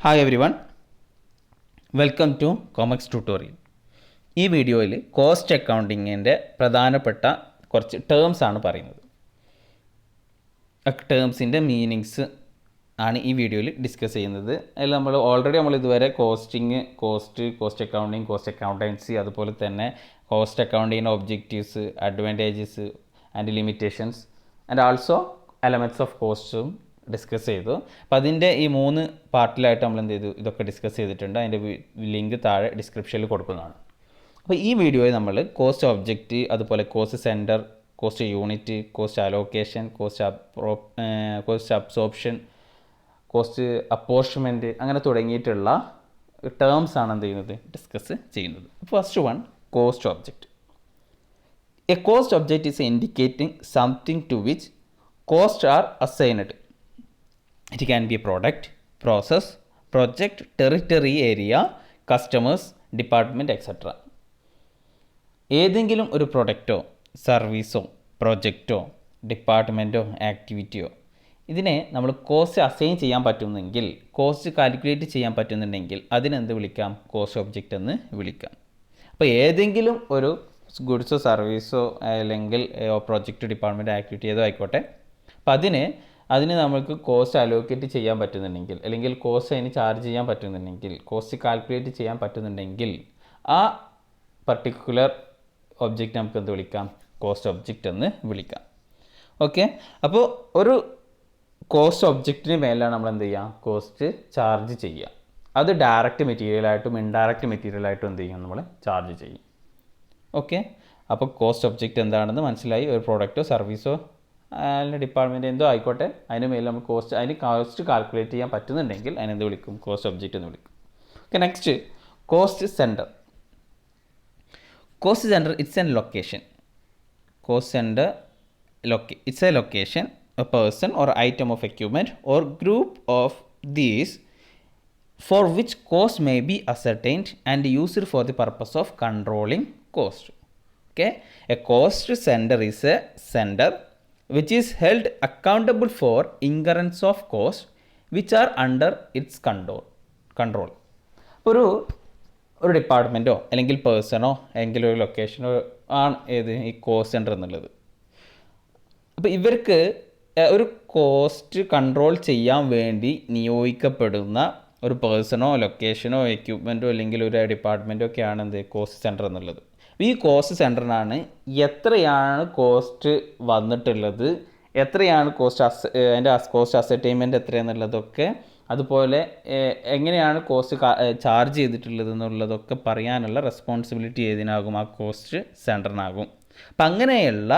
Hi everyone, welcome to കോമക്സ് tutorial. ഈ വീഡിയോയിൽ കോസ്റ്റ് അക്കൗണ്ടിങ്ങിൻ്റെ പ്രധാനപ്പെട്ട കുറച്ച് ടേംസ് ആണ് പറയുന്നത്. ടേംസിൻ്റെ മീനിങ്സ് ആണ് ഈ വീഡിയോയിൽ ഡിസ്കസ് ചെയ്യുന്നത്. അതിൽ നമ്മൾ ഇതുവരെ കോസ്റ്റ് അക്കൗണ്ടിങ്, കോസ്റ്റ് അക്കൗണ്ടൻസി, അതുപോലെ തന്നെ കോസ്റ്റ് അക്കൗണ്ടിങ്ങിൻ്റെ objectives, advantages and limitations and also elements of കോസ്റ്റും ഡിസ്കസ് ചെയ്തു. അപ്പോൾ അതിൻ്റെ ഈ 3 പാർട്ടിലായിട്ട് നമ്മൾ എന്ത് ചെയ്തു, ഇതൊക്കെ ഡിസ്കസ് ചെയ്തിട്ടുണ്ട്. അതിൻ്റെ ലിങ്ക് താഴെ ഡിസ്ക്രിപ്ഷനിൽ കൊടുക്കുന്നതാണ്. അപ്പോൾ ഈ വീഡിയോയിൽ നമ്മൾ കോസ്റ്റ് ഒബ്ജക്റ്റ്, അതുപോലെ cost centre, cost unit, cost allocation, cost absorption, cost apportionment, അങ്ങനെ തുടങ്ങിയിട്ടുള്ള ടേംസ് ആണ് എന്ത് ചെയ്യുന്നത്, ഡിസ്കസ് ചെയ്യുന്നത്. First one, cost object. A cost object is indicating something to which costs are assigned. It can be a product, process, project, territory area, customers, department, etc. ഏതെങ്കിലും ഒരു പ്രൊഡക്റ്റോ സർവീസോ പ്രൊജക്റ്റോ ഡിപ്പാർട്ട്മെൻറ്റോ ആക്ടിവിറ്റിയോ ഇതിനെ നമ്മൾ കോസ്റ്റ് അസൈൻ ചെയ്യാൻ പറ്റുന്നെങ്കിൽ, cost calculate ചെയ്യാൻ പറ്റുന്നുണ്ടെങ്കിൽ അതിനെന്ത് വിളിക്കാം, cost object എന്ന് വിളിക്കാം. അപ്പോൾ ഏതെങ്കിലും ഒരു ഗുഡ്സോ സർവീസോ അല്ലെങ്കിൽ പ്രൊജക്റ്റ്, ഡിപ്പാർട്ട്മെൻറ്റ്, ആക്ടിവിറ്റി ഏതോ ആയിക്കോട്ടെ, അപ്പോൾ അതിന് നമുക്ക് കോസ്റ്റ് അലോക്കേറ്റ് ചെയ്യാൻ പറ്റുന്നുണ്ടെങ്കിൽ, അല്ലെങ്കിൽ കോസ്റ്റ് അതിന് ചാർജ് ചെയ്യാൻ പറ്റുന്നുണ്ടെങ്കിൽ, കോസ്റ്റ് കാൽക്കുലേറ്റ് ചെയ്യാൻ പറ്റുന്നുണ്ടെങ്കിൽ ആ പർട്ടിക്കുലർ ഒബ്ജക്റ്റ് നമുക്ക് എന്ത് വിളിക്കാം, കോസ്റ്റ് ഒബ്ജക്റ്റ് എന്ന് വിളിക്കാം. ഓക്കെ, അപ്പോൾ ഒരു കോസ്റ്റ് ഒബ്ജക്റ്റിന് മേലാണ് നമ്മൾ എന്ത് ചെയ്യുക, കോസ്റ്റ് ചാർജ് ചെയ്യുക. അത് ഡയറക്റ്റ് മെറ്റീരിയലായിട്ടും ഇൻഡയറക്റ്റ് മെറ്റീരിയലായിട്ടും എന്ത് ചെയ്യും, നമ്മൾ ചാർജ് ചെയ്യും. ഓക്കെ, അപ്പോൾ കോസ്റ്റ് ഒബ്ജക്റ്റ് എന്താണെന്ന് മനസ്സിലായി. ഒരു പ്രോഡക്റ്റോ സർവീസോ അല്ലെങ്കിൽ ഡിപ്പാർട്ട്മെൻറ്റ് എന്തോ ആയിക്കോട്ടെ, അതിന് മേലെ നമുക്ക് കോസ്റ്റ് കാൽക്കുലേറ്റ് ചെയ്യാൻ പറ്റുന്നുണ്ടെങ്കിൽ അതിനെന്ത് വിളിക്കും, കോസ്റ്റ് ഒബ്ജക്റ്റ് എന്ന് വിളിക്കും. Okay, next cost centre. Cost centre it's an location. Cost centre it's A location, A person or item of equipment or group of these for which cost may be ascertained and used for the purpose of controlling cost. Okay, a cost center is a center which is held accountable for incurrence of cost which are under its control. ഒരു ഡിപ്പാർട്ട്മെൻറ്റോ അല്ലെങ്കിൽ പേഴ്സണോ അല്ലെങ്കിൽ ഒരു ലൊക്കേഷനോ ആണ് ഏത് ഈ cost centre എന്നുള്ളത്. അപ്പോൾ ഇവർക്ക് ഒരു കോസ്റ്റ് കൺട്രോൾ ചെയ്യാൻ വേണ്ടി നിയോഗിക്കപ്പെടുന്ന ഒരു പേഴ്സണോ ലൊക്കേഷനോ എക്യുപ്മെൻറ്റോ അല്ലെങ്കിൽ ഒരു ഡിപ്പാർട്ട്മെൻറ്റോ ഒക്കെയാണ് എന്ത് കോസ്റ്റ് സെൻറ്റർ എന്നുള്ളത്. ഈ കോസ്റ്റ് സെൻറ്ററിനാണ് എത്രയാണ് കോസ്റ്റ് വന്നിട്ടുള്ളത്, എത്രയാണ് അതിൻ്റെ കോസ്റ്റ് അസൈൻമെൻറ്റ് എത്രയാണെന്നുള്ളതൊക്കെ, അതുപോലെ എങ്ങനെയാണ് കോസ്റ്റ് ചാർജ് ചെയ്തിട്ടുള്ളത് എന്നുള്ളതൊക്കെ പറയാനുള്ള റെസ്പോൺസിബിലിറ്റി ഏതിനാകും, ആ കോസ്റ്റ് സെൻറ്ററിനാകും. അപ്പം അങ്ങനെയുള്ള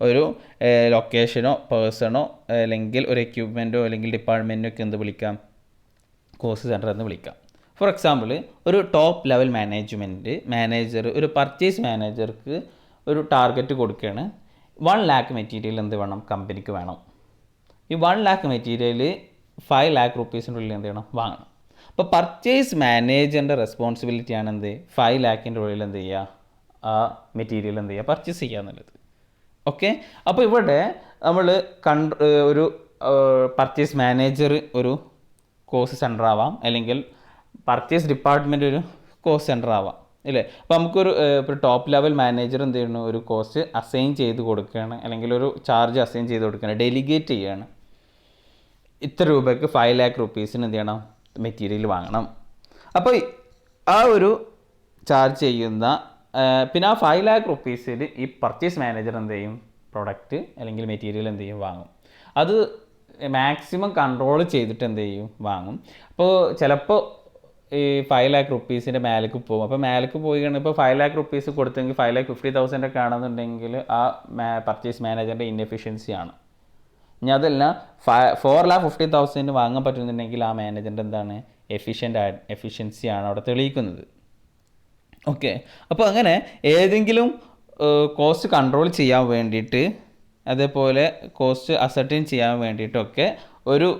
ഒരു ലൊക്കേഷനോ പേഴ്സണോ അല്ലെങ്കിൽ ഒരു എക്യുപ്മെൻറ്റോ അല്ലെങ്കിൽ ഡിപ്പാർട്ട്മെൻറ്റോ ഒക്കെ എന്ത് വിളിക്കാം, കോസ്റ്റ് സെൻറ്റർ എന്ന് വിളിക്കാം. ഫോർ എക്സാമ്പിൾ, ഒരു ടോപ്പ് ലെവൽ മാനേജർ ഒരു പർച്ചേസ് മാനേജർക്ക് ഒരു ടാർഗറ്റ് കൊടുക്കുകയാണ്. 1 lakh മെറ്റീരിയൽ എന്ത് വേണം, കമ്പനിക്ക് വേണം. ഈ 1 lakh മെറ്റീരിയൽ 5 lakh റുപ്പീസിൻ്റെ ഉള്ളിൽ എന്ത് ചെയ്യണം, വാങ്ങണം. അപ്പോൾ പർച്ചേസ് മാനേജറിൻ്റെ റെസ്പോൺസിബിലിറ്റിയാണ് എന്ത് 5 lakhൻ്റെ ഉള്ളിൽ എന്ത് ചെയ്യുക, ആ മെറ്റീരിയൽ എന്ത് ചെയ്യുക, പർച്ചേസ് ചെയ്യുക എന്നുള്ളത്. ഓക്കെ, അപ്പോൾ ഇവിടെ നമ്മൾ ഒരു പർച്ചേസ് മാനേജർ ഒരു കോസ്റ്റ് സെൻറ്റർ ആവാം, അല്ലെങ്കിൽ പർച്ചേസ് ഡിപ്പാർട്ട്മെൻറ്റ് ഒരു കോസ്റ്റ് സെൻറ്റർ ആവാം, ഇല്ലേ. അപ്പോൾ നമുക്കൊരു ടോപ്പ് ലെവൽ മാനേജർ എന്ത് ചെയ്യുന്നു, ഒരു കോസ്റ്റ് അസൈൻ ചെയ്ത് കൊടുക്കുകയാണ്, അല്ലെങ്കിൽ ഒരു ചാർജ് അസൈൻ ചെയ്ത് കൊടുക്കുകയാണ്, ഡെലിഗേറ്റ് ചെയ്യുകയാണ്. ഇത്ര രൂപയ്ക്ക് 5 lakh റുപ്പീസിന് എന്ത് ചെയ്യണം, മെറ്റീരിയൽ വാങ്ങണം. അപ്പോൾ ആ ഒരു ചാർജ് ചെയ്യുന്ന പിന്നെ ആ 5 lakh റുപ്പീസിൽ ഈ പർച്ചേസ് മാനേജർ എന്ത് ചെയ്യും, പ്രൊഡക്റ്റ് അല്ലെങ്കിൽ മെറ്റീരിയൽ എന്ത് ചെയ്യും, വാങ്ങും. അത് മാക്സിമം കൺട്രോൾ ചെയ്തിട്ട് എന്ത് ചെയ്യും, വാങ്ങും. അപ്പോൾ ചിലപ്പോൾ ഈ 5 lakh റുപ്പീസിൻ്റെ മേലേക്ക് പോകും. അപ്പോൾ മേലേക്ക് പോയി കഴിഞ്ഞാൽ ഇപ്പോൾ 5 lakh റുപ്പീസ് കൊടുത്തെങ്കിൽ 5,50,000 ഒക്കെ ആണെന്നുണ്ടെങ്കിൽ ആ പർച്ചേസ് മാനേജറിൻ്റെ ഇൻഎഫിഷ്യൻസിയാണ്. ഇനി അതല്ല 4,50,000 വാങ്ങാൻ പറ്റുന്നുണ്ടെങ്കിൽ ആ മാനേജറിൻ്റെ എന്താണ് എഫിഷ്യൻസിയാണ് അവിടെ തെളിയിക്കുന്നത്. ഓക്കെ, അപ്പോൾ അങ്ങനെ ഏതെങ്കിലും കോസ്റ്റ് കൺട്രോൾ ചെയ്യാൻ വേണ്ടിയിട്ട്, അതേപോലെ കോസ്റ്റ് അസർട്ടൈൻ ചെയ്യാൻ വേണ്ടിയിട്ടൊക്കെ ഒരു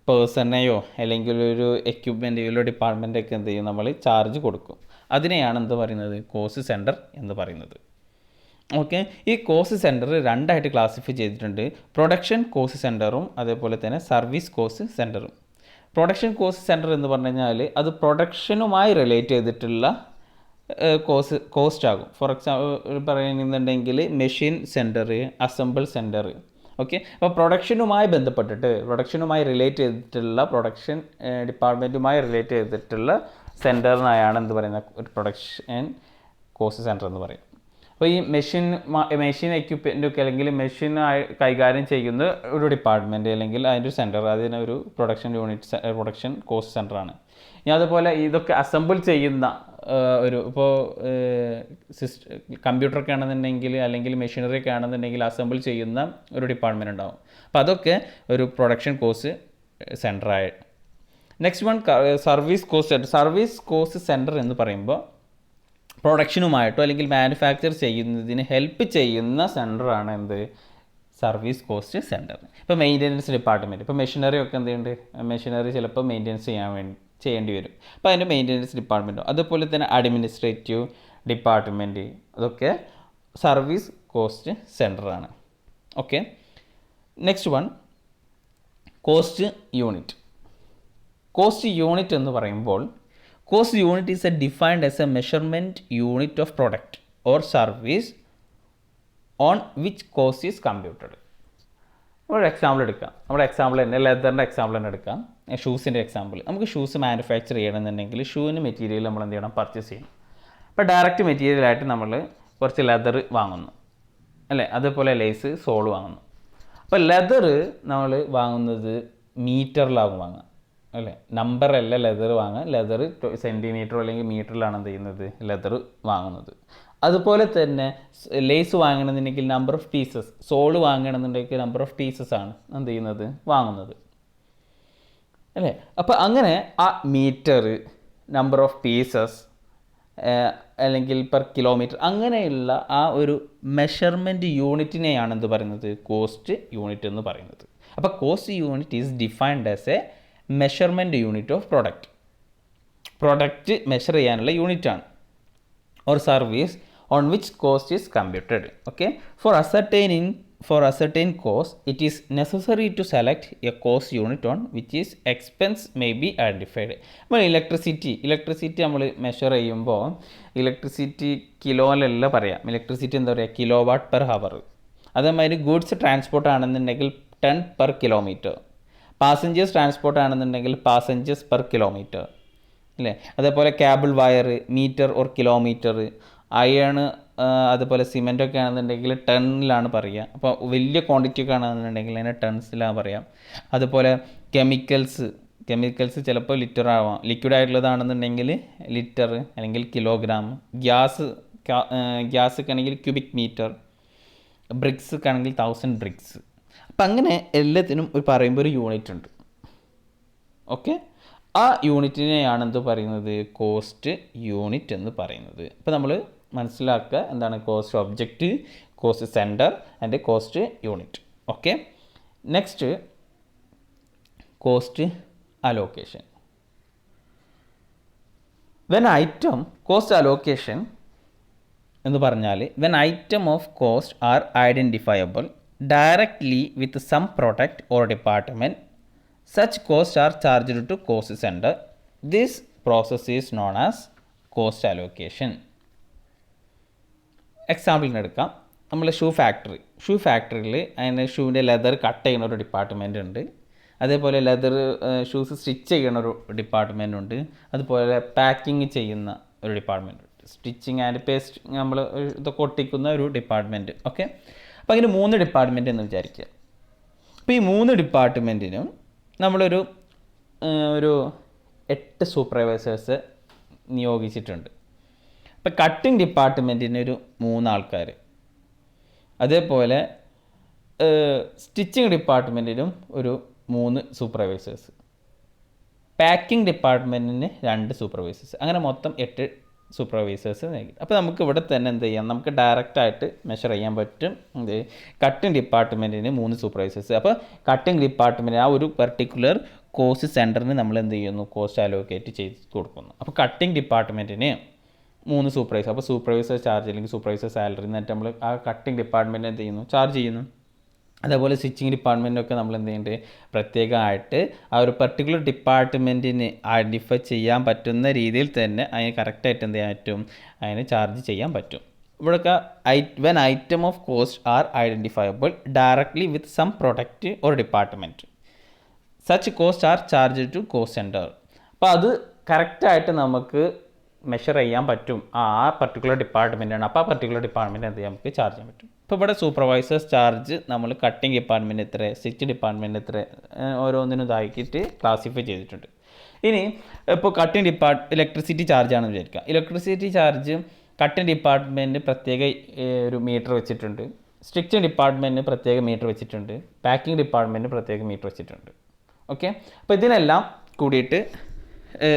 പേഴ്സണെയോ അല്ലെങ്കിൽ ഒരു എക്യുപ്മെൻറ്റോ ഡിപ്പാർട്ട്മെൻറ്റൊക്കെ എന്ത് ചെയ്യും, നമ്മൾ ചാർജ് കൊടുക്കും. അതിനെയാണ് എന്ത് പറയുന്നത്, കോസ്റ്റ് സെൻറ്റർ എന്ന് പറയുന്നത്. ഓക്കെ, ഈ കോസ്റ്റ് സെൻറ്റർ 2 ക്ലാസിഫൈ ചെയ്തിട്ടുണ്ട്. പ്രൊഡക്ഷൻ കോസ്റ്റ് സെൻറ്ററും അതേപോലെ തന്നെ സർവീസ് കോസ്റ്റ് സെൻറ്ററും. പ്രൊഡക്ഷൻ കോസ്റ്റ് സെൻറ്റർ എന്ന് പറഞ്ഞു കഴിഞ്ഞാൽ അത് പ്രൊഡക്ഷനുമായി റിലേറ്റ് ചെയ്തിട്ടുള്ള കോസ്റ്റ് ആകും. ഫോർ എക്സാമ്പിൾ പറയുന്നുണ്ടെങ്കിൽ machine centre, assemble centre. Okay, അപ്പോൾ പ്രൊഡക്ഷനുമായി ബന്ധപ്പെട്ടിട്ട് പ്രൊഡക്ഷനുമായി റിലേറ്റ് ചെയ്തിട്ടുള്ള പ്രൊഡക്ഷൻ ഡിപ്പാർട്ട്മെൻറ്റുമായി റിലേറ്റ് ചെയ്തിട്ടുള്ള സെൻറ്ററിനായാണ് എന്ത് പറയുന്നത് ഒരു പ്രൊഡക്ഷൻ കോസ്റ്റ് സെൻറ്റർ എന്ന് പറയും. അപ്പോൾ ഈ മെഷീൻ എക്യുപ്മെൻറ്റൊക്കെ അല്ലെങ്കിൽ മെഷീൻ കൈകാര്യം ചെയ്യുന്ന ഒരു ഡിപ്പാർട്ട്മെൻറ്റ് അല്ലെങ്കിൽ അതിൻ്റെ ഒരു സെൻറ്റർ, അതിനൊരു പ്രൊഡക്ഷൻ യൂണിറ്റ് പ്രൊഡക്ഷൻ കോസ്റ്റ് സെൻറ്ററാണ്. ഇനി അതുപോലെ ഇതൊക്കെ അസംബിൾ ചെയ്യുന്ന ഒരു ഇപ്പോൾ കമ്പ്യൂട്ടറൊക്കെ ആണെന്നുണ്ടെങ്കിൽ അല്ലെങ്കിൽ മെഷീനറി ഒക്കെ ആണെന്നുണ്ടെങ്കിൽ അസംബിൾ ചെയ്യുന്ന ഒരു ഡിപ്പാർട്ട്മെൻറ്റ് ഉണ്ടാവും. അപ്പോൾ അതൊക്കെ ഒരു പ്രൊഡക്ഷൻ കോസ്റ്റ് സെൻറ്ററായി. Next one service cost centre. Service cost centre എന്ന് പറയുമ്പോൾ പ്രൊഡക്ഷനുമായിട്ടോ അല്ലെങ്കിൽ മാനുഫാക്ചർ ചെയ്യുന്നതിന് ഹെൽപ്പ് ചെയ്യുന്ന സെൻറ്ററാണ് എന്ത് സർവീസ് കോസ്റ്റ് സെൻറ്റർ. ഇപ്പോൾ മെയിൻ്റനൻസ് ഡിപ്പാർട്ട്മെൻറ്റ്, ഇപ്പോൾ മെഷീനറി ഒക്കെ എന്തുണ്ട്, മെഷീനറി ചിലപ്പോൾ മെയിൻ്റെനൻസ് ചെയ്യേണ്ടി വരും. അപ്പോൾ അതിൻ്റെ മെയിൻ്റനൻസ് ഡിപ്പാർട്ട്മെൻറ്റോ അതുപോലെ തന്നെ അഡ്മിനിസ്ട്രേറ്റീവ് ഡിപ്പാർട്ട്മെൻറ്റ് അതൊക്കെ സർവീസ് കോസ്റ്റ് സെൻറ്ററാണ്. Okay, next one cost unit. Cost unit എന്ന് പറയുമ്പോൾ cost unit is defined as a measurement unit of product or service on which cost is computed. ഒരു എക്സാമ്പിൾ എടുക്കാം. നമ്മുടെ എക്സാമ്പിൾ തന്നെ ലെതറിൻ്റെ എക്സാമ്പിൾ തന്നെ എടുക്കാം. ഷൂസിൻ്റെ എക്സാമ്പിൾ. നമുക്ക് ഷൂസ് മാനുഫാക്ചർ ചെയ്യണമെന്നുണ്ടെങ്കിൽ ഷൂവിന് മെറ്റീരിയൽ നമ്മൾ എന്ത് ചെയ്യണം, പർച്ചേസ് ചെയ്യണം. അപ്പോൾ ഡയറക്റ്റ് മെറ്റീരിയലായിട്ട് നമ്മൾ കുറച്ച് ലെതർ വാങ്ങുന്നു അല്ലേ, അതേപോലെ ലേസ്, സോൾ വാങ്ങുന്നു. അപ്പോൾ ലെതർ നമ്മൾ വാങ്ങുന്നത് മീറ്ററിലാകും വാങ്ങുക അല്ലേ, നമ്പറല്ല ലെതർ വാങ്ങുക. ലെതർ സെൻറ്റിമീറ്ററോ അല്ലെങ്കിൽ മീറ്ററിലാണ് എന്ത് ചെയ്യുന്നത് ലെതർ വാങ്ങുന്നത്. അതുപോലെ തന്നെ ലേസ് വാങ്ങണമെന്നുണ്ടെങ്കിൽ നമ്പർ ഓഫ് പീസസ്, സോള് വാങ്ങണമെന്നുണ്ടെങ്കിൽ നമ്പർ ഓഫ് പീസസ് ആണ് എന്ത് ചെയ്യുന്നത് വാങ്ങുന്നത് അല്ലേ. അപ്പോൾ അങ്ങനെ ആ മീറ്റർ, നമ്പർ ഓഫ് പീസസ് അല്ലെങ്കിൽ പെർ കിലോമീറ്റർ അങ്ങനെയുള്ള ആ ഒരു മെഷർമെൻറ്റ് യൂണിറ്റിനെയാണ് എന്ത് പറയുന്നത് കോസ്റ്റ് യൂണിറ്റ് എന്ന് പറയുന്നത്. അപ്പോൾ cost unit is defined as a measurement unit of product measure ചെയ്യാനുള്ള യൂണിറ്റാണ് or service on which cost is computed. Okay, for ascertain cost it is necessary to select a cost unit on which is expense may be identified. നമ്മൾ electricity നമ്മൾ measure ചെയ്യുമ്പോൾ electricity കിലോയിലല്ല പറയാം, electricity എന്താ പറയുക kilo watt per hour. അതേമാതിരി goods transport ആണെന്നുണ്ടെങ്കിൽ ton per kilometre, passengers transport ആണെന്നുണ്ടെങ്കിൽ പാസഞ്ചേഴ്സ് പെർ കിലോമീറ്റർ അല്ലേ. അതേപോലെ cable wire metre or kilometre, iron അതുപോലെ സിമെൻ്റൊക്കെ ആണെന്നുണ്ടെങ്കിൽ ടണ്ണിലാണ് പറയുക. അപ്പോൾ വലിയ ക്വാണ്ടിറ്റി ഒക്കെ ആണെന്നുണ്ടെങ്കിൽ അതിനെ ടൺസിലാണ് പറയാം. അതുപോലെ കെമിക്കൽസ് ചിലപ്പോൾ ലിറ്റർ ആവാം, ലിക്വിഡ് ആയിട്ടുള്ളതാണെന്നുണ്ടെങ്കിൽ ലിറ്റർ അല്ലെങ്കിൽ കിലോഗ്രാം. ഗ്യാസ് ഒക്കെ ആണെങ്കിൽ ക്യൂബിക് മീറ്റർ, ബ്രിക്സ് ഒക്കെ ആണെങ്കിൽ 1000 ബ്രിക്സ്. അപ്പം അങ്ങനെ എല്ലാത്തിനും പറയുമ്പോൾ ഒരു യൂണിറ്റ് ഉണ്ട്. ഓക്കെ, ആ യൂണിറ്റിനെയാണ് എന്ത് പറയുന്നത് കോസ്റ്റ് യൂണിറ്റ് എന്ന് പറയുന്നത്. അപ്പോൾ നമ്മൾ മനസ്സിലാക്കുക എന്താണ് cost object, cost centre and cost unit. Okay, next cost allocation. Cost allocation എന്ന് പറഞ്ഞാൽ when item of cost are identifiable directly with some product or department such costs are charged to cost center. This process is known as cost allocation. എക്സാമ്പിളിന് എടുക്കാം. നമ്മൾ shoe ഫാക്ടറിയിൽ അതിന് ഷൂവിൻ്റെ leather cut ചെയ്യുന്ന ഒരു department ഉണ്ട്. അതേപോലെ ലെതർ ഷൂസ് സ്റ്റിച്ച് ചെയ്യുന്ന ഒരു ഡിപ്പാർട്ട്മെൻ്റ് ഉണ്ട്. അതുപോലെ പാക്കിങ് ചെയ്യുന്ന ഒരു ഡിപ്പാർട്ട്മെൻറ്റ് ഉണ്ട്. സ്റ്റിച്ചിങ് ആൻഡ് പേസ്റ്റ് നമ്മൾ ഇതൊക്കെ ഒട്ടിക്കുന്ന ഒരു ഡിപ്പാർട്ട്മെൻറ്റ്. ഓക്കെ, അപ്പോൾ അങ്ങനെ 3 ഡിപ്പാർട്ട്മെൻറ്റ് എന്ന് വിചാരിക്കുക. അപ്പോൾ ഈ 3 ഡിപ്പാർട്ട്മെൻറ്റിനും നമ്മളൊരു 8 സൂപ്പർവൈസേഴ്സ് നിയോഗിച്ചിട്ടുണ്ട്. ഇപ്പോൾ കട്ടിങ് ഡിപ്പാർട്ട്മെൻറ്റിന് ഒരു 3 ആൾക്കാർ, അതേപോലെ സ്റ്റിച്ചിങ് ഡിപ്പാർട്ട്മെൻറ്റിനും ഒരു 3 സൂപ്പർവൈസേഴ്സ്, പാക്കിംഗ് ഡിപ്പാർട്ട്മെൻറ്റിന് 2 സൂപ്പർവൈസേഴ്സ്, അങ്ങനെ മൊത്തം 8 സൂപ്പർവൈസേഴ്സ് നൽകി. അപ്പോൾ നമുക്ക് ഇവിടെ തന്നെ എന്ത് ചെയ്യാം, നമുക്ക് ഡയറക്റ്റായിട്ട് മെഷർ ചെയ്യാൻ പറ്റും. കട്ടിങ് ഡിപ്പാർട്ട്മെൻറ്റിന് 3 സൂപ്പർവൈസേഴ്സ്. അപ്പോൾ കട്ടിങ് ഡിപ്പാർട്ട്മെൻറ്റ് ആ ഒരു പെർട്ടിക്കുലർ കോസ്റ്റ് സെൻറ്ററിന് നമ്മൾ എന്ത് ചെയ്യുന്നു കോസ്റ്റ് അലോക്കേറ്റ് ചെയ്ത് കൊടുക്കുന്നു. അപ്പോൾ കട്ടിങ് ഡിപ്പാർട്ട്മെൻറ്റിന് 3 സൂപ്പർവൈസർ, അപ്പോൾ സൂപ്പർവൈസർ ചാർജ് അല്ലെങ്കിൽ സൂപ്പർവൈസർ സാലറി എന്നിട്ട് നമ്മൾ ആ കട്ടിങ് ഡിപ്പാർട്ട്മെൻറ്റ് എന്ത് ചെയ്യുന്നു ചാർജ് ചെയ്യുന്നു. അതേപോലെ സ്റ്റിച്ചിങ് ഡിപ്പാർട്ട്മെൻറ്റൊക്കെ നമ്മൾ എന്ത് ചെയ്യുന്നുണ്ട്, പ്രത്യേകമായിട്ട് ആ ഒരു പർട്ടിക്കുലർ ഡിപ്പാർട്ട്മെൻറ്റിന് ഐഡൻറ്റിഫൈ ചെയ്യാൻ പറ്റുന്ന രീതിയിൽ തന്നെ അതിന് കറക്റ്റായിട്ട് എന്ത് ചെയ്യാൻ പറ്റും, അതിന് ചാർജ് ചെയ്യാൻ പറ്റും. ഇവിടെയൊക്കെ when item of cost are identifiable directly with some product or department such cost are charge to cost centre. അപ്പോൾ അത് കറക്റ്റായിട്ട് നമുക്ക് മെഷർ ചെയ്യാൻ പറ്റും ആ പർട്ടിക്കുലർ ഡിപ്പാർട്ട്മെൻറ്റാണ്. അപ്പോൾ ആ പർട്ടിക്കുലർ ഡിപ്പാർട്ട്മെൻറ്റ് എന്ത് ചെയ്യാൻ നമുക്ക് ചാർജ് ചെയ്യാൻ പറ്റും. ഇപ്പോൾ ഇവിടെ സൂപ്പർവൈസേഴ്സ് ചാർജ് നമ്മൾ കട്ടിങ് ഡിപ്പാർട്ട്മെൻറ്റ് എത്ര, സ്റ്റിച്ച് ഡിപ്പാർട്ട്മെൻറ്റ് എത്ര, ഓരോന്നിനും ഇതാക്കിയിട്ട് ക്ലാസിഫൈ ചെയ്തിട്ടുണ്ട്. ഇനി ഇപ്പോൾ കട്ടിങ് ഇലക്ട്രിസിറ്റി ചാർജ് ആണെന്ന് വിചാരിക്കുക. ഇലക്ട്രിസിറ്റി ചാർജ് കട്ടിങ് ഡിപ്പാർട്ട്മെൻറ്റ് പ്രത്യേക ഒരു മീറ്റർ വെച്ചിട്ടുണ്ട്, സ്റ്റിച്ചിങ് ഡിപ്പാർട്ട്മെൻറ്റ് പ്രത്യേക മീറ്റർ വെച്ചിട്ടുണ്ട്, പാക്കിംഗ് ഡിപ്പാർട്ട്മെൻറ്റ് പ്രത്യേക മീറ്റർ വെച്ചിട്ടുണ്ട്. ഓക്കെ, അപ്പോൾ ഇതിനെല്ലാം കൂടിയിട്ട്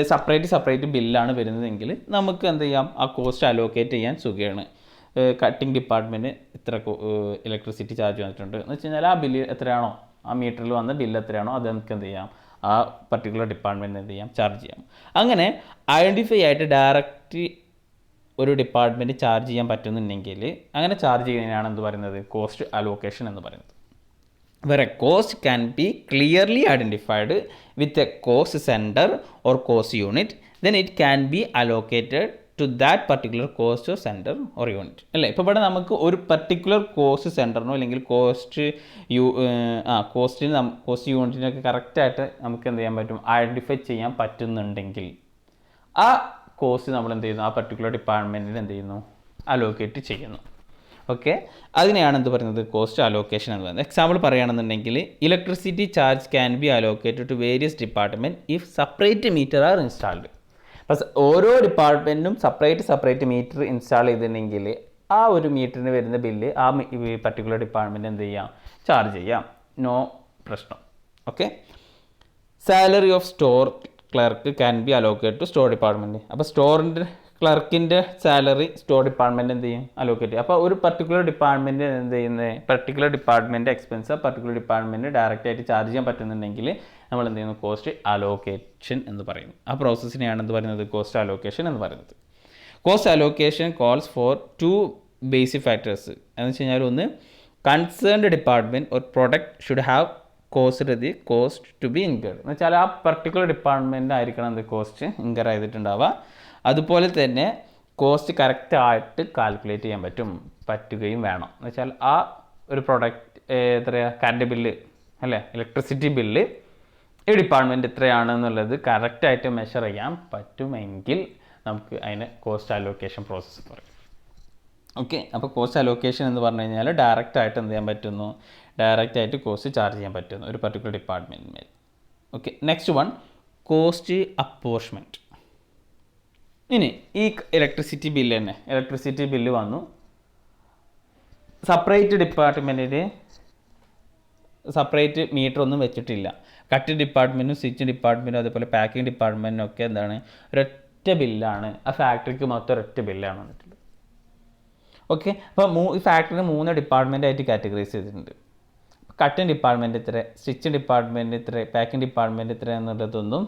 സെപ്പറേറ്റ് ബില്ലാണ് വരുന്നതെങ്കിൽ നമുക്ക് എന്ത് ചെയ്യാം, ആ കോസ്റ്റ് അലോക്കേറ്റ് ചെയ്യാൻ സുഖമാണ്. കട്ടിങ് ഡിപ്പാർട്ട്മെൻറ്റ് ഇത്ര ഇലക്ട്രിസിറ്റി ചാർജ് വന്നിട്ടുണ്ട് എന്ന് വെച്ച് കഴിഞ്ഞാൽ ആ ബില്ല് എത്രയാണോ, ആ മീറ്ററിൽ വന്ന ബില്ല് എത്രയാണോ അത് നമുക്ക് എന്ത് ചെയ്യാം, ആ പർട്ടിക്കുലർ ഡിപ്പാർട്ട്മെൻറ്റ് എന്ത് ചെയ്യാം, ചാർജ് ചെയ്യാം. അങ്ങനെ ഐഡൻറ്റിഫൈ ആയിട്ട് ഡയറക്റ്റ് ഒരു ഡിപ്പാർട്ട്മെൻറ്റ് ചാർജ് ചെയ്യാൻ പറ്റുന്നുണ്ടെങ്കിൽ അങ്ങനെ ചാർജ് ചെയ്യുന്നതിനാണ് എന്ത് പറയുന്നത്, കോസ്റ്റ് അലോക്കേഷൻ എന്ന് പറയുന്നത്. where a cost can be clearly identified with a cost center or cost unit, then it can be allocated to that particular cost center or unit. അല്ലേ, ഇപ്പോൾ ഇവിടെ നമുക്ക് ഒരു പർട്ടിക്കുലർ കോസ്റ്റ് സെൻറ്ററിനോ അല്ലെങ്കിൽ കോസ്റ്റ് യൂണിറ്റിനൊക്കെ കറക്റ്റായിട്ട് നമുക്ക് എന്ത് ചെയ്യാൻ പറ്റും, ഐഡൻറ്റിഫൈ ചെയ്യാൻ പറ്റുന്നുണ്ടെങ്കിൽ ആ കോസ്റ്റ് നമ്മൾ എന്ത് ചെയ്യുന്നു, ആ പർട്ടിക്കുലർ ഡിപ്പാർട്ട്മെൻറ്റിന് എന്ത് ചെയ്യുന്നു, അലോക്കേറ്റ് ചെയ്യുന്നു. ഓക്കെ, അതിനെയാണ് എന്ത് പറയുന്നത്, കോസ്റ്റ് അലോക്കേഷൻ എന്ന് പറയുന്നത്. എക്സാമ്പിൾ പറയുകയാണെന്നുണ്ടെങ്കിൽ electricity charge can be allocated to various department if separate meter are installed. അപ്പോൾ ഓരോ ഡിപ്പാർട്ട്മെൻറ്റിനും സെപ്പറേറ്റ് മീറ്റർ ഇൻസ്റ്റാൾ ചെയ്തിട്ടുണ്ടെങ്കിൽ ആ ഒരു മീറ്ററിന് വരുന്ന ബില്ല് ആ പർട്ടിക്കുലർ ഡിപ്പാർട്ട്മെൻറ്റ് എന്ത് ചെയ്യാം, ചാർജ് ചെയ്യാം, നോ പ്രശ്നം. Okay, salary of store clerk can be allocate to store department. അപ്പോൾ സ്റ്റോറിൻ്റെ ക്ലർക്കിൻ്റെ സാലറി സ്റ്റോർ ഡിപ്പാർട്ട്മെൻറ്റ് എന്ത് ചെയ്യും, അലോക്കേറ്റ് ചെയ്യും. അപ്പോൾ ഒരു പർട്ടിക്കുലർ ഡിപ്പാർട്ട്മെൻറ്റ് എന്ത് ചെയ്യുന്നത്, particular department expense particular department ഡയറക്റ്റായിട്ട് ചാർജ് ചെയ്യാൻ പറ്റുന്നുണ്ടെങ്കിൽ നമ്മൾ എന്ത് ചെയ്യുന്നു, കോസ്റ്റ് അലോക്കേഷൻ എന്ന് പറയുന്നു. ആ പ്രോസസ്സിനെയാണ് എന്ത് പറയുന്നത്, കോസ്റ്റ് അലോക്കേഷൻ എന്ന് പറയുന്നത്. Cost allocation calls for 2 basic factors എന്ന് വെച്ച് കഴിഞ്ഞാൽ, ഒന്ന് കൺസേൺഡ് ഡിപ്പാർട്ട്മെൻറ്റ് ഒരു product should have cost to be incurred എന്ന് വെച്ചാൽ ആ പർട്ടിക്കുലർ ഡിപ്പാർട്ട്മെൻറ്റ് ആയിരിക്കണം എന്ത് കോസ്റ്റ് ഇൻകർ ചെയ്തിട്ടുണ്ടാവുക. അതുപോലെ തന്നെ കോസ്റ്റ് കറക്റ്റായിട്ട് കാൽക്കുലേറ്റ് ചെയ്യാൻ പറ്റുകയും വേണം. എന്ന് വെച്ചാൽ ആ ഒരു പ്രൊഡക്റ്റ് എത്രയാണ്, കറണ്ട് ബില്ല് അല്ലേ, ഇലക്ട്രിസിറ്റി ബില്ല് ഈ ഡിപ്പാർട്ട്മെൻറ്റ് എത്രയാണെന്നുള്ളത് കറക്റ്റായിട്ട് മെഷർ ചെയ്യാൻ പറ്റുമെങ്കിൽ നമുക്ക് അതിന് കോസ്റ്റ് അലോക്കേഷൻ പ്രോസസ്സ് പറയും. ഓക്കെ, അപ്പോൾ കോസ്റ്റ് അലോക്കേഷൻ എന്ന് പറഞ്ഞു കഴിഞ്ഞാൽ ഡയറക്റ്റായിട്ട് എന്ത് ചെയ്യാൻ പറ്റുന്നു, ഡയറക്റ്റായിട്ട് കോസ്റ്റ് ചാർജ് ചെയ്യാൻ പറ്റുന്നു ഒരു പർട്ടിക്കുലർ ഡിപ്പാർട്ട്മെൻറ്റിന്മേൽ. Okay, next one cost apportionment. ഇനി ഈ ഇലക്ട്രിസിറ്റി ബില്ല് വന്നു, സെപ്പറേറ്റ് ഡിപ്പാർട്ട്മെൻറ്റിന് സെപ്പറേറ്റ് മീറ്റർ ഒന്നും വെച്ചിട്ടില്ല. കട്ട് ഡിപ്പാർട്ട്മെൻറ്റും സ്റ്റിച്ച് ഡിപ്പാർട്ട്മെൻറ്റും അതേപോലെ പാക്കിംഗ് ഡിപ്പാർട്ട്മെൻറ്റിനും ഒക്കെ എന്താണ്, ഒരൊറ്റ ബില്ലാണ്, ആ ഫാക്ടറിക്ക് മൊത്തം ഒരൊറ്റ ബില്ലാണ് വന്നിട്ടുള്ളത്. ഓക്കെ, അപ്പോൾ ഈ ഫാക്ടറിന് 3 ഡിപ്പാർട്ട്മെൻറ്റായിട്ട് കാറ്റഗറൈസ് ചെയ്തിട്ടുണ്ട്. കട്ടിങ് ഡിപ്പാർട്ട്മെൻറ്റ് ഇത്ര, സ്റ്റിച്ചിങ് ഡിപ്പാർട്ട്മെൻറ്റ് ഇത്ര, പാക്കിംഗ് ഡിപ്പാർട്ട്മെൻറ്റ് ഇത്ര എന്നുള്ളതൊന്നും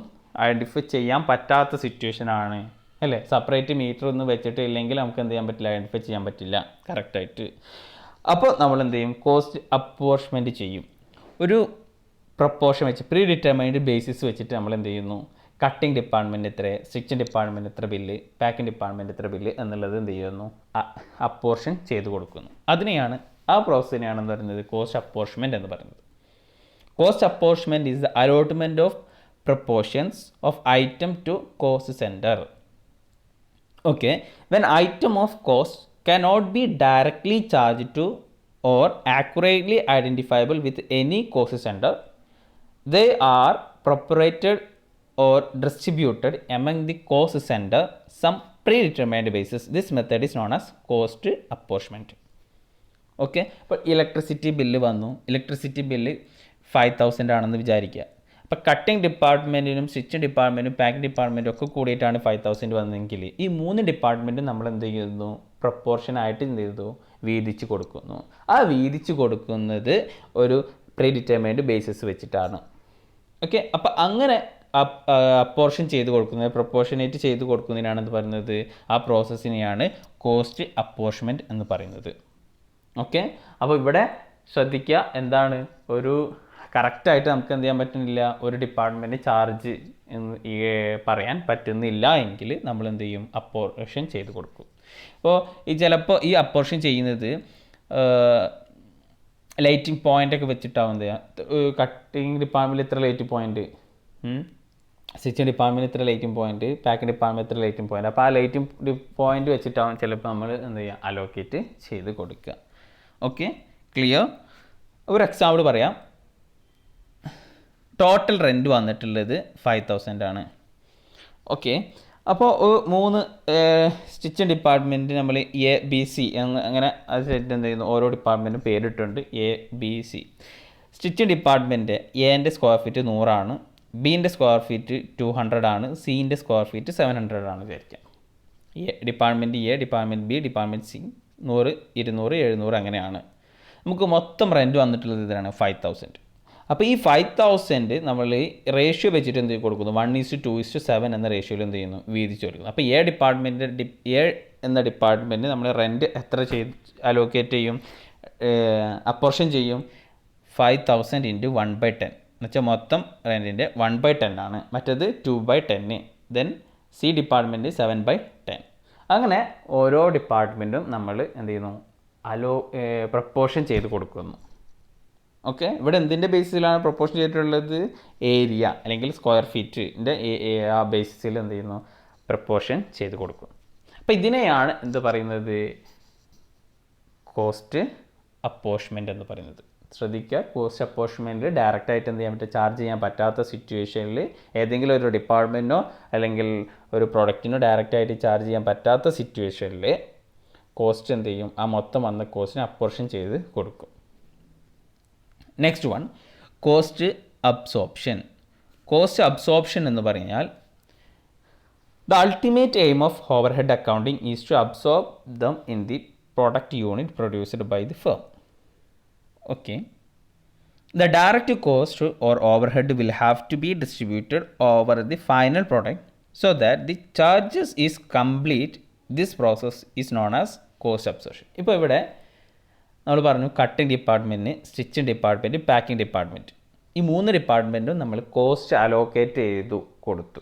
ഐഡൻറ്റിഫൈ ചെയ്യാൻ പറ്റാത്ത സിറ്റുവേഷനാണ് അല്ലേ. സെപ്പറേറ്റ് മീറ്റർ ഒന്നും വെച്ചിട്ടില്ലെങ്കിൽ നമുക്ക് എന്ത് ചെയ്യാൻ പറ്റില്ല, ഐഡൻറ്റിഫൈ ചെയ്യാൻ പറ്റില്ല കറക്റ്റായിട്ട്. അപ്പോൾ നമ്മൾ എന്ത് ചെയ്യും, കോസ്റ്റ് അപ്പോർച്ച്മെൻറ്റ് ചെയ്യും. ഒരു പ്രൊപ്പോർഷൻ വെച്ച് പ്രീ ഡിറ്റർമൈൻഡ് ബേസിസ് വെച്ചിട്ട് നമ്മൾ എന്ത് ചെയ്യുന്നു, കട്ടിങ് ഡിപ്പാർട്ട്മെൻറ്റ് എത്ര, സ്റ്റിച്ചിങ് ഡിപ്പാർട്ട്മെൻറ്റ് എത്ര ബില്ല്, പാക്കിംഗ് ഡിപ്പാർട്ട്മെൻറ്റ് എത്ര ബില്ല് എന്നുള്ളത് എന്ത് ചെയ്യുന്നു, അപ്പോർഷൻ ചെയ്ത് കൊടുക്കുന്നു. അതിനെയാണ്, ആ പ്രോസസ്സിനെയാണ് എന്ന് പറയുന്നത് കോസ്റ്റ് അപ്പോർച്ച്മെൻറ്റ് എന്ന് പറയുന്നത്. Cost apportionment is the allotment of proportions of item to cost centre. Okay, when item of cost cannot be directly charged to or accurately identifiable with any cost center, they are prorated or distributed among the cost center some predetermined basis. This method is known as cost apportionment. Okay, ഇപ്പോൾ electricity bill വന്നു, electricity bill 5000 ആണെന്ന് വിചാരിക്കുക. അപ്പോൾ cutting ഡിപ്പാർട്ട്മെൻറ്റിനും stitching ഡിപ്പാർട്ട്മെൻറ്റും packing ഡിപ്പാർട്ട്മെൻറ്റും ഒക്കെ കൂടിയിട്ടാണ് 5000 വന്നതെങ്കിൽ ഈ 3 ഡിപ്പാർട്ട്മെൻറ്റും നമ്മൾ എന്ത് ചെയ്യുന്നു, പ്രൊപ്പോർഷനായിട്ട് എന്ത് ചെയ്തു, വീതിച്ച് കൊടുക്കുന്നു. ആ വീതിച്ച് കൊടുക്കുന്നത് ഒരു പ്രീ ഡിറ്റർമൈൻഡ് ബേസിസ് വെച്ചിട്ടാണ്. ഓക്കെ, അപ്പോൾ അങ്ങനെ അപ്പോർഷൻ ചെയ്ത് കൊടുക്കുന്നത്, പ്രൊപ്പോർഷനേറ്റ് ചെയ്ത് കൊടുക്കുന്നതിനാണ് എന്ത് പറയുന്നത്, ആ പ്രോസസ്സിനെയാണ് കോസ്റ്റ് അപ്പോർച്ച്മെൻറ്റ് എന്ന് പറയുന്നത്. ഓക്കെ, അപ്പോൾ ഇവിടെ ശ്രദ്ധിക്കുക, എന്താണ് ഒരു കറക്റ്റായിട്ട് നമുക്ക് എന്ത് ചെയ്യാൻ പറ്റുന്നില്ല, ഒരു ഡിപ്പാർട്ട്മെൻറ്റ് ചാർജ് എന്ന് പറയാൻ പറ്റുന്നില്ല എങ്കിൽ നമ്മൾ എന്ത് ചെയ്യും, അപ്പോർഷൻ ചെയ്ത് കൊടുക്കും. അപ്പോൾ ചിലപ്പോൾ ഈ അപ്പോർഷൻ ചെയ്യുന്നത് ലൈറ്റിംഗ് പോയിൻ്റൊക്കെ വെച്ചിട്ടാവും എന്ത് ചെയ്യുക, കട്ടിങ് ഡിപ്പാർട്ട്മെൻറ്റിൽ ഇത്ര ലൈറ്റ് പോയിൻറ്റ്, സ്റ്റിച്ചിങ് ഡിപ്പാർട്ട്മെൻറ്റ് ഇത്ര ലൈറ്റിംഗ് പോയിൻറ്റ്, പാക്കിംഗ് ഡിപ്പാർട്ട്മെൻറ്റ് ഇത്ര ലൈറ്റിംഗ് പോയിൻറ്റ്. അപ്പോൾ ആ ലൈറ്റിംഗ് പോയിൻറ്റ് വെച്ചിട്ടാവും ചിലപ്പോൾ നമ്മൾ എന്ത് ചെയ്യുക, അലോക്കേറ്റ് ചെയ്ത് കൊടുക്കുക. Okay, clear? ഒരു എക്സാമ്പിൾ പറയാം. ടോട്ടൽ റെൻറ്റ് വന്നിട്ടുള്ളത് 5,000 ആണ്. ഓക്കെ, അപ്പോൾ 3 സ്റ്റിച്ചിങ് ഡിപ്പാർട്ട്മെൻറ്റ് നമ്മൾ ABC അങ്ങനെ അത് എന്ത് ചെയ്യുന്നു, ഓരോ ഡിപ്പാർട്ട്മെൻറ്റും പേരിട്ടുണ്ട് ABC. സ്റ്റിച്ചിങ് ഡിപ്പാർട്ട്മെൻറ്റ് എൻ്റെ സ്ക്വയർ ഫീറ്റ് 100 ആണ്, ബീൻ്റെ സ്ക്വയർ ഫീറ്റ് 200 ആണ്, സീൻ്റെ സ്ക്വയർ ഫീറ്റ് 700 ആണ് വിചാരിക്കാം. Department department B, department C 100, 200, 700 അങ്ങനെയാണ്. നമുക്ക് മൊത്തം റെൻറ്റ് വന്നിട്ടുള്ളത് ഇതാണ് 5,000. അപ്പോൾ ഈ 5,000 നമ്മൾ റേഷ്യോ വെച്ചിട്ട് എന്ത് കൊടുക്കുന്നു, 1:2:7 എന്ന റേഷ്യോയിൽ എന്ത് ചെയ്യുന്നു, വീതിച്ച് കൊടുക്കുന്നു. അപ്പോൾ എന്ന ഡിപ്പാർട്ട്മെൻറ്റ് നമ്മൾ റെൻറ്റ് എത്ര അലോക്കേറ്റ് ചെയ്യും, അപ്പോർഷൻ ചെയ്യും, 5,000 × 1/10 എന്നുവെച്ചാൽ മൊത്തം റെൻറ്റിൻ്റെ 1/10 ആണ്. മറ്റേത് 2/10. Then C department 7/10. അങ്ങനെ ഓരോ ഡിപ്പാർട്ട്മെൻറ്റും നമ്മൾ എന്ത് ചെയ്യുന്നു, പ്രപ്പോർഷൻ ചെയ്ത് കൊടുക്കുന്നു. ഓക്കെ, ഇവിടെ എന്തിൻ്റെ ബേസിസിലാണ് പ്രപ്പോർഷൻ ചെയ്തിട്ടുള്ളത്, ഏരിയ അല്ലെങ്കിൽ സ്ക്വയർ ഫീറ്റിൻ്റെ ആ ബേസിസിൽ എന്ത് ചെയ്യുന്നു, പ്രപ്പോർഷൻ ചെയ്ത് കൊടുക്കും. അപ്പോൾ ഇതിനെയാണ് എന്ത് പറയുന്നത്, കോസ്റ്റ് അപ്പോർഷ്മെൻറ്റ് എന്ന് പറയുന്നത്. ശ്രദ്ധിക്കുക, കോസ്റ്റ് അപ്പോർഷ്മെൻറ്റ് ഡയറക്റ്റായിട്ട് എന്ത് ചെയ്യാൻ പറ്റും, ചാർജ് ചെയ്യാൻ പറ്റാത്ത സിറ്റുവേഷനിൽ ഏതെങ്കിലും ഒരു ഡിപ്പാർട്ട്മെൻറ്റിനോ അല്ലെങ്കിൽ ഒരു പ്രൊഡക്റ്റിനോ ഡയറക്റ്റായിട്ട് ചാർജ് ചെയ്യാൻ പറ്റാത്ത സിറ്റുവേഷനിൽ കോസ്റ്റ് എന്ത് ചെയ്യും, ആ മൊത്തം വന്ന കോസ്റ്റിനെ അപ്പോർഷൻ ചെയ്ത് കൊടുക്കും. Next one, cost absorption. Cost absorption എന്ന് പറഞ്ഞാൽ the ultimate aim of overhead accounting is to absorb them in the product unit produced by the firm. Okay, the direct cost or overhead will have to be distributed over the final product so that the charges is complete. This process is known as cost absorption. ഇപ്പോൾ ഇവിടെ നമ്മൾ പറഞ്ഞു cutting department, stitching department, packing department, ഈ 3 ഡിപ്പാർട്ട്മെൻറ്റും നമ്മൾ cost allocate ചെയ്തു കൊടുത്തു.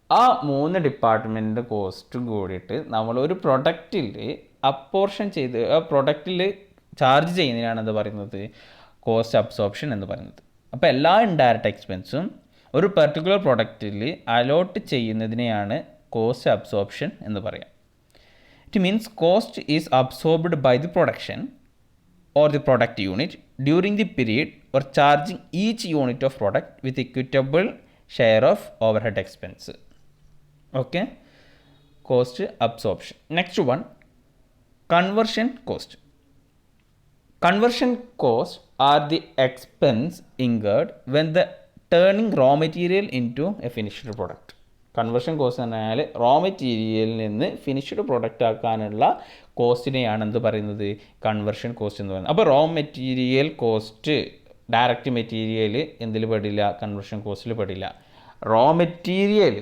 ആ 3 department കോസ്റ്റും കൂടിയിട്ട് നമ്മൾ ഒരു പ്രൊഡക്റ്റിൽ അപ്പോർഷൻ ചെയ്ത് ആ പ്രൊഡക്റ്റിൽ ചാർജ് ചെയ്യുന്നതിനാണ് എന്ത് പറയുന്നത്, കോസ്റ്റ് അബ്സോർപ്ഷൻ എന്ന് പറയുന്നത്. അപ്പോൾ എല്ലാ ഇൻഡയറക്റ്റ് എക്സ്പെൻസും ഒരു പെർട്ടിക്കുലർ പ്രൊഡക്റ്റിൽ അലോട്ട് ചെയ്യുന്നതിനെയാണ് കോസ്റ്റ് അബ്സോർപ്ഷൻ എന്ന് പറയാം. It means cost is absorbed by the production or the product unit during the period or charging each unit of product with equitable share of overhead expense. Okay, cost absorption. Next one, conversion cost. Conversion costs are the expense incurred when the turning raw material into a finished product. Conversion cost എന്ന് പറഞ്ഞാൽ raw മെറ്റീരിയലിൽ നിന്ന് finished product ആക്കാനുള്ള കോസ്റ്റിനെയാണ് എന്ത് പറയുന്നത്, conversion cost എന്ന് പറയുന്നത്. അപ്പോൾ raw material cost, direct material എന്തിൽ പെടില്ല, കൺവേർഷൻ കോസ്റ്റിൽ പെടില്ല. റോ മെറ്റീരിയൽ,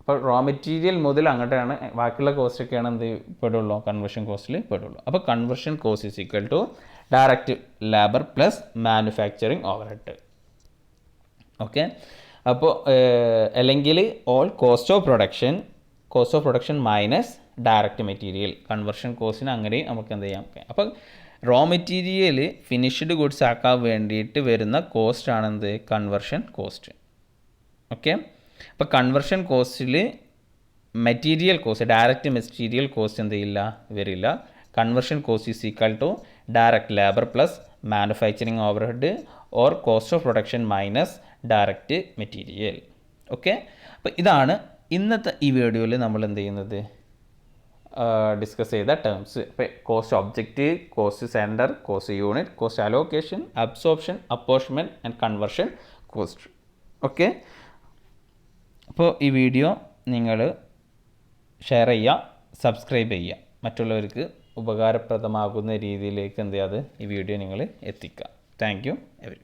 അപ്പോൾ റോ മെറ്റീരിയൽ മുതൽ അങ്ങോട്ടാണ് ബാക്കിയുള്ള കോസ്റ്റൊക്കെയാണ് എന്ത് പെടുള്ളൂ, കൺവേർഷൻ കോസ്റ്റിൽ പെടുള്ളൂ. അപ്പോൾ conversion cost is equal to direct labour plus manufacturing overhead. Okay, അപ്പോൾ അല്ലെങ്കിൽ all cost of production minus direct material. Conversion കോസ്റ്റിന് അങ്ങനെയും നമുക്ക് എന്ത് ചെയ്യാം. അപ്പോൾ റോ മെറ്റീരിയൽ ഫിനിഷ്ഡ് ഗുഡ്സ് ആക്കാൻ വേണ്ടിയിട്ട് വരുന്ന കോസ്റ്റ് ആണെന്ത്, കൺവേർഷൻ കോസ്റ്റ്. ഓക്കെ, അപ്പോൾ കൺവേർഷൻ കോസ്റ്റിൽ material cost, direct material cost എന്ത് ചെയ്യില്ല, വരില്ല. Conversion cost is equal to direct labour plus manufacturing overhead or cost of production minus direct material. Okay, അപ്പോൾ ഇതാണ് ഇന്നത്തെ ഈ വീഡിയോയിൽ നമ്മൾ എന്ത് ചെയ്യുന്നത്, ഡിസ്കസ് ചെയ്ത ടേംസ്. ഇപ്പോൾ cost object, cost centre, cost unit, cost allocation, absorption, apportionment and conversion cost. Okay, അപ്പോൾ ഈ വീഡിയോ നിങ്ങൾ ഷെയർ ചെയ്യുക, സബ്സ്ക്രൈബ് ചെയ്യുക, മറ്റുള്ളവർക്ക് ഉപകാരപ്രദമാകുന്ന രീതിയിലേക്ക് എന്ത് ചെയ്യാതെ ഈ വീഡിയോ നിങ്ങൾ എത്തിക്കുക. Thank you every.